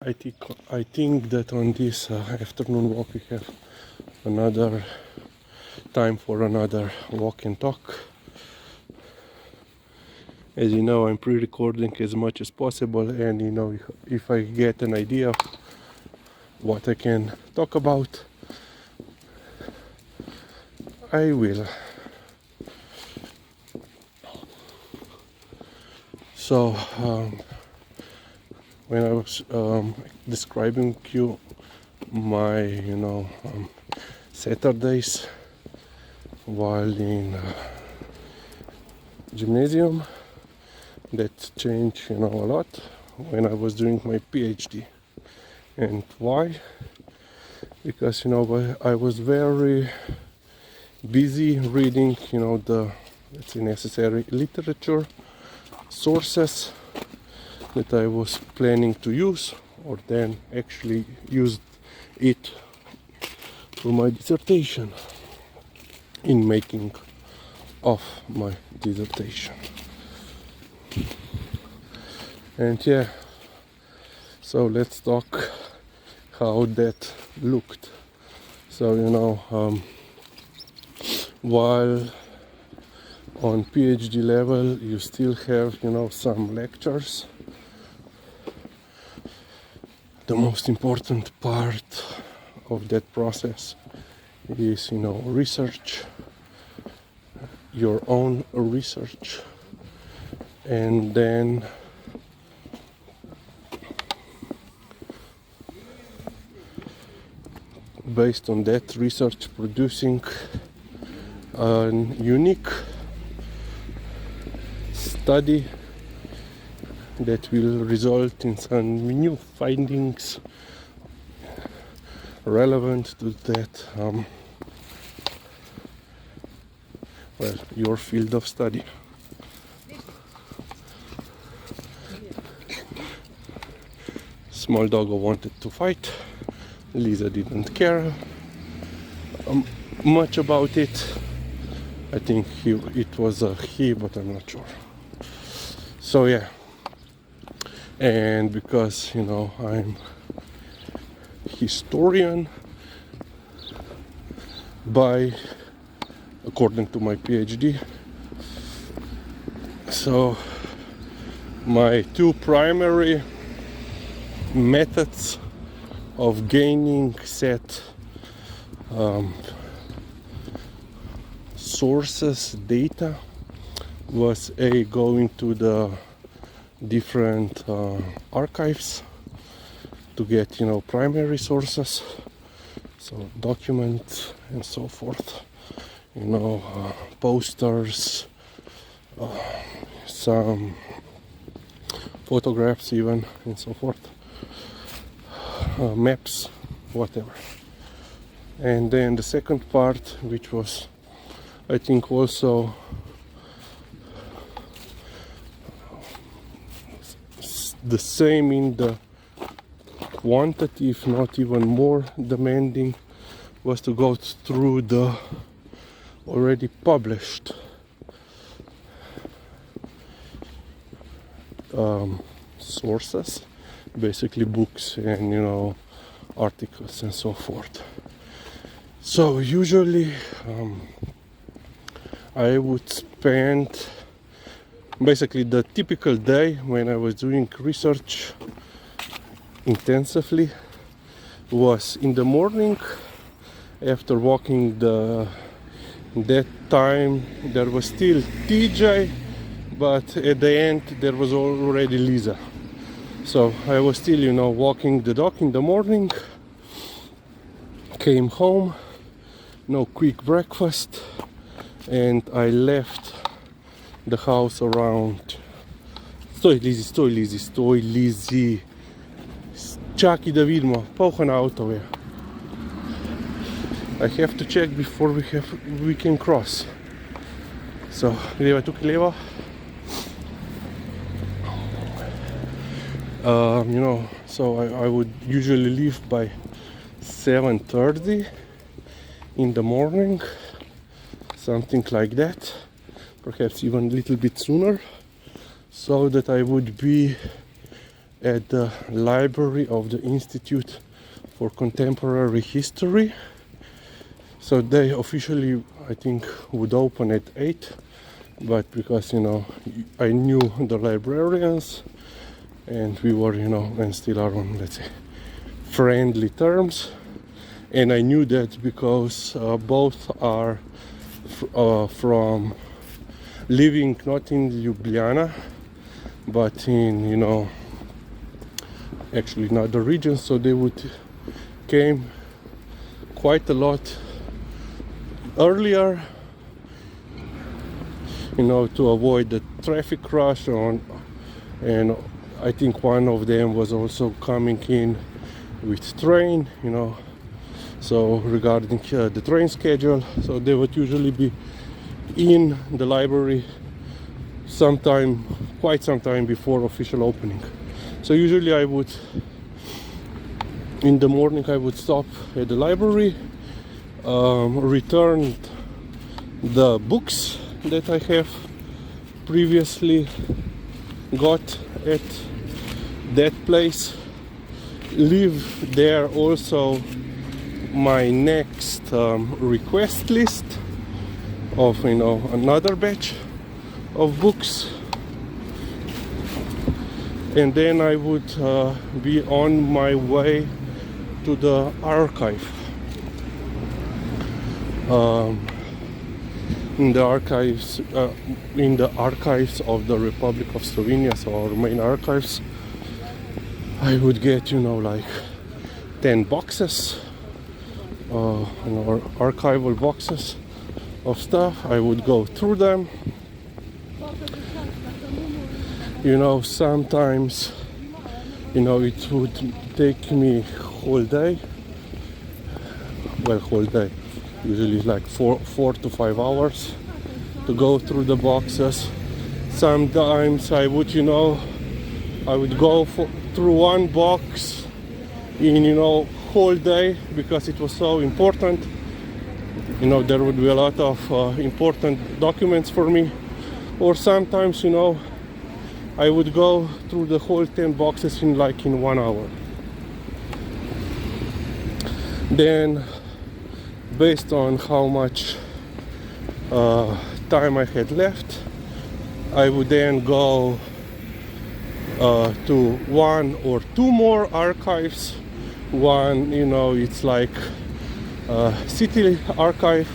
I think that on this afternoon walk we have another time for another walk and talk. As you know, I'm pre-recording as much as possible, and you know, if I get an idea of what I can talk about, I will. So when I was describing to you my Saturdays while in gymnasium, that changed a lot when I was doing my PhD. And why? Because I was very busy reading the, let's say, necessary literature sources that I was planning to use, or then actually used it for my dissertation, in making of my dissertation. And yeah, so let's talk how that looked. So while on PhD level you still have some lectures, the most important part of that process is research, your own research, and then based on that research producing a unique study that will result in some new findings relevant to that your field of study. Small dog wanted to fight. Liza didn't care much about it. I think it was a he, but I'm not sure. So yeah, and because I'm historian according to my PhD, so my two primary methods of gaining set sources, data, was going to the different archives to get primary sources, so documents and so forth, posters, some photographs even, and so forth, maps, whatever. And then the second part, which was I think also the same in the quantity, if not even more demanding, was to go through the already published sources, basically books and articles and so forth. So usually I would spend basically the typical day when I was doing research intensively was in the morning after walking that time there was still TJ, but at the end there was already Liza. So I was still walking the dog in the morning, came home, quick breakfast, and I left the house around. Stoj Lizi. Čakaj da vidimo, polha na avtove. I have to check before we can cross. So, greva tukaj levo. So I would usually leave by 7:30 in the morning, something like that, perhaps even a little bit sooner, so that I would be at the library of the Institute for Contemporary History. So they officially, I think, would open at 8, but because, you know, I knew the librarians and we were, you know, and still are on, let's say, friendly terms. And I knew that because both are from living not in Ljubljana, but in, you know, actually in other regions, so they would came quite a lot earlier, you know, to avoid the traffic rush on. And I think one of them was also coming in with train, you know, so regarding the train schedule, so they would usually be in the library quite some time before official opening. So usually I would, in the morning, I would stop at the library, return the books that I have previously got at that place, leave there also my next request list of, you know, another batch of books, and then I would be on my way to the archive. In the archives of the Republic of Slovenia, so our main archives, I would get, you know, like 10 boxes, you know, archival boxes of stuff. I would go through them. You know, sometimes, you know, it would take me whole day. Well, whole day. Usually like 4 to 5 hours to go through the boxes. Sometimes I would, you know, I would go through one box in, you know, whole day because it was so important. You know, there would be a lot of important documents for me. Or sometimes, you know, I would go through the whole 10 boxes in 1 hour. Then, based on how much time I had left, I would then go to 1 or 2 more archives. One, you know, it's like city archive,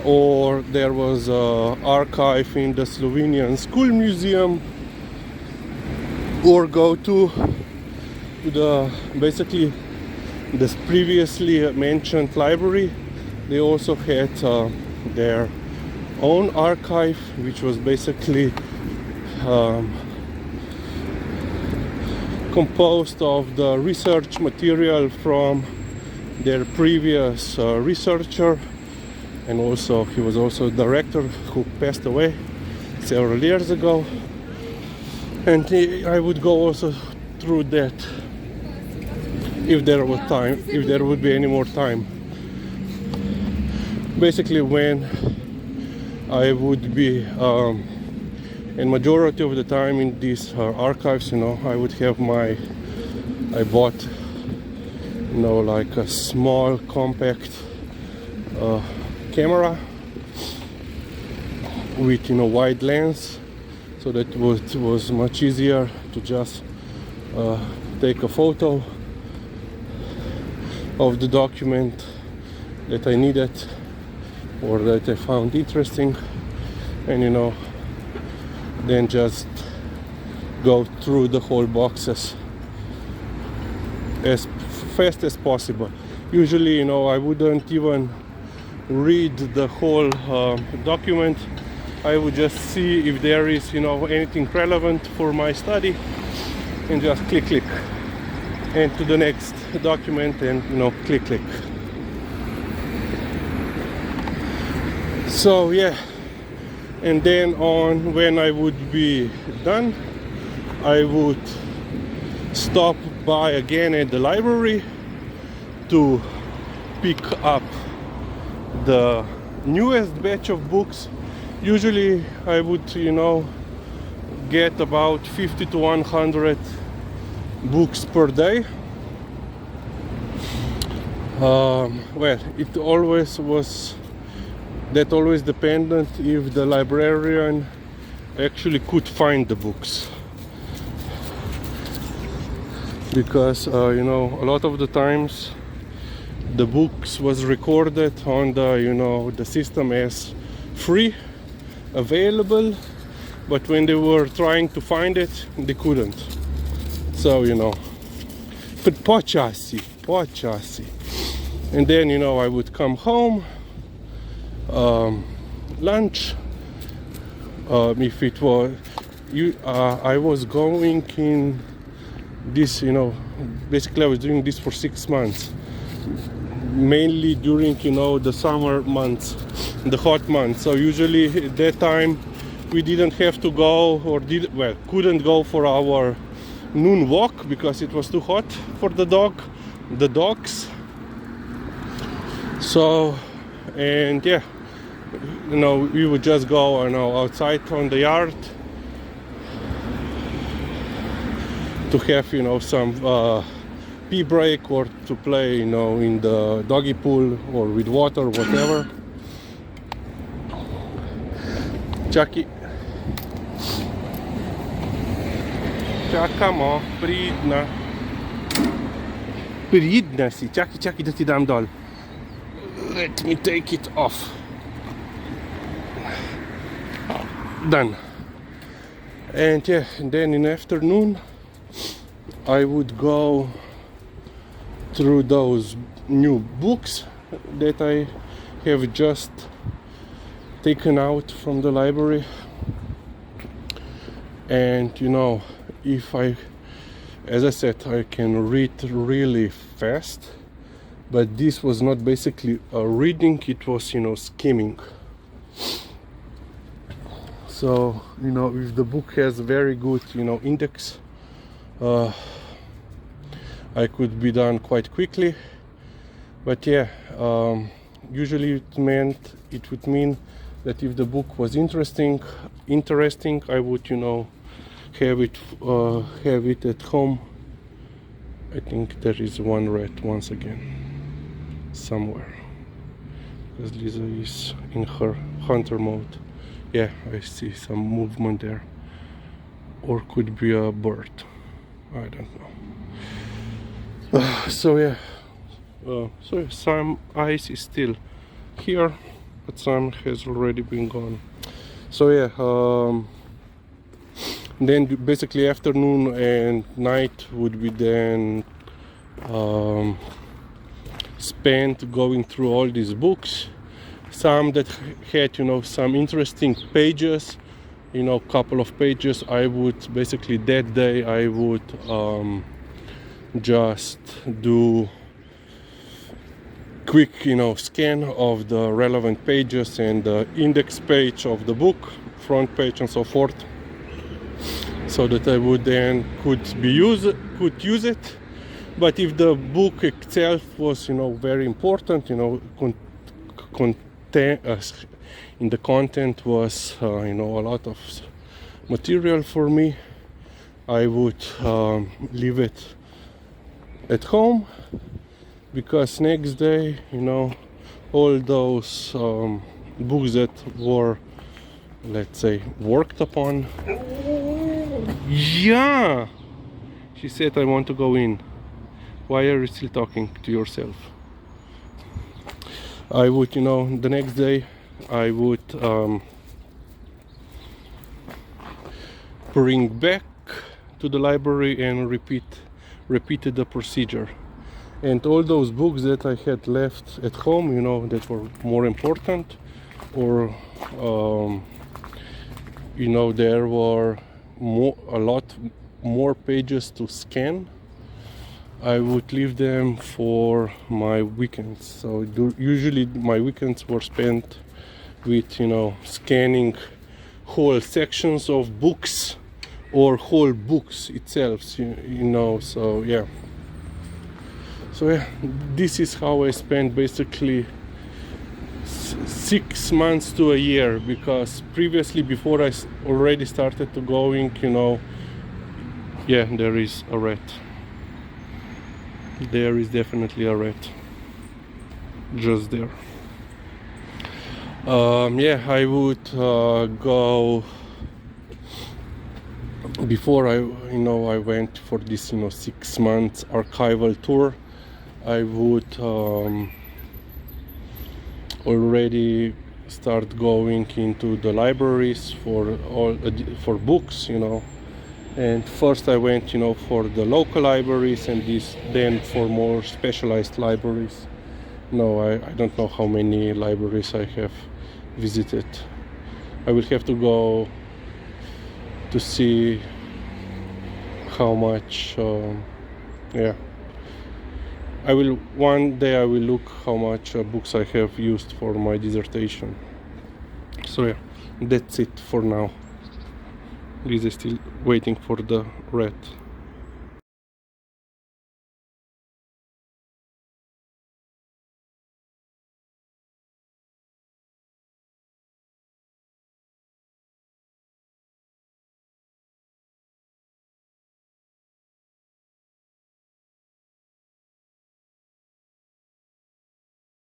or there was an archive in the Slovenian School Museum, or go to the basically this previously mentioned library. They also had their own archive, which was basically composed of the research material from their previous researcher, and also he was also a director who passed away several years ago. And I would go also through that if there was time, if there would be any more time. Basically, when I would be and majority of the time in these archives, you know, I would have I bought, you know, like a small compact camera with, you know, wide lens, so that it was much easier to just take a photo of the document that I needed or that I found interesting, and, you know, then just go through the whole boxes as fast as possible. Usually, you know, I wouldn't even read the whole document. I would just see if there is, you know, anything relevant for my study, and just click and to the next document, and, you know, click. So yeah, and then on, when I would be done, I would stop by again at the library to pick up the newest batch of books. Usually I would, you know, get about 50 to 100 books per day. Well, it always was that always dependent if the librarian actually could find the books, because you know, a lot of the times the books was recorded on the, you know, the system as free available, but when they were trying to find it, they couldn't. So, you know, po časi. And then, you know, I would come home, lunch, if it was I was going in this, you know, basically I was doing this for 6 months, mainly during, you know, the summer months, the hot months. So usually at that time we didn't have to go, or couldn't go for our noon walk because it was too hot for the dogs. So, and yeah, you know, we would just go, you know, outside on the yard to have, you know, some pee break, or to play, you know, in the doggy pool or with water, whatever. Čaki. Čakamo, pridna si, čaki da ti dam dol. Let me take it off. Done. And yeah, and then in the afternoon I would go through those new books that I have just taken out from the library. And you know, if as I said, I can read really fast, but this was not basically a reading, it was, you know, skimming. So, you know, if the book has very good, you know, index, I could be done quite quickly. But yeah, usually it would mean that if the book was interesting, I would, you know, have it at home. I think there is one rat once again somewhere, because Liza is in her hunter mode. Yeah, I see some movement there, or could be a bird, I don't know. So yeah, some ice is still here, but some has already been gone. So yeah, then basically afternoon and night would be then spent going through all these books, some that had, you know, some interesting pages, you know, couple of pages. I would basically that day I would just do quick, you know, scan of the relevant pages and the index page of the book, front page and so forth, so that I would then could use it. But if the book itself was, you know, very important, you know, in the content was, you know, a lot of material for me, I would leave it at home, because next day, you know, all those books that were, let's say, worked upon. Yeah, she said, I want to go in. Why are you still talking to yourself? I would, you know, the next day I would bring back to the library and repeated the procedure. And all those books that I had left at home, you know, that were more important, or you know, there were a lot more pages to scan, I would leave them for my weekends. So usually my weekends were spent with, you know, scanning whole sections of books or whole books itself, you know. So yeah, this is how I spent basically 6 months to a year, because previously, before I already started to going, you know, yeah, there is a rat. There is definitely a rat just there. Yeah, I would go before I went for this 6 months archival tour. I would already start going into the libraries for books, and first I went for the local libraries, and then for more specialized libraries. No, I don't know how many libraries I have visited. I will have to go to see how much. Yeah, one day I will look how much books I have used for my dissertation. So yeah, that's it for now. Liza is still waiting for the rat.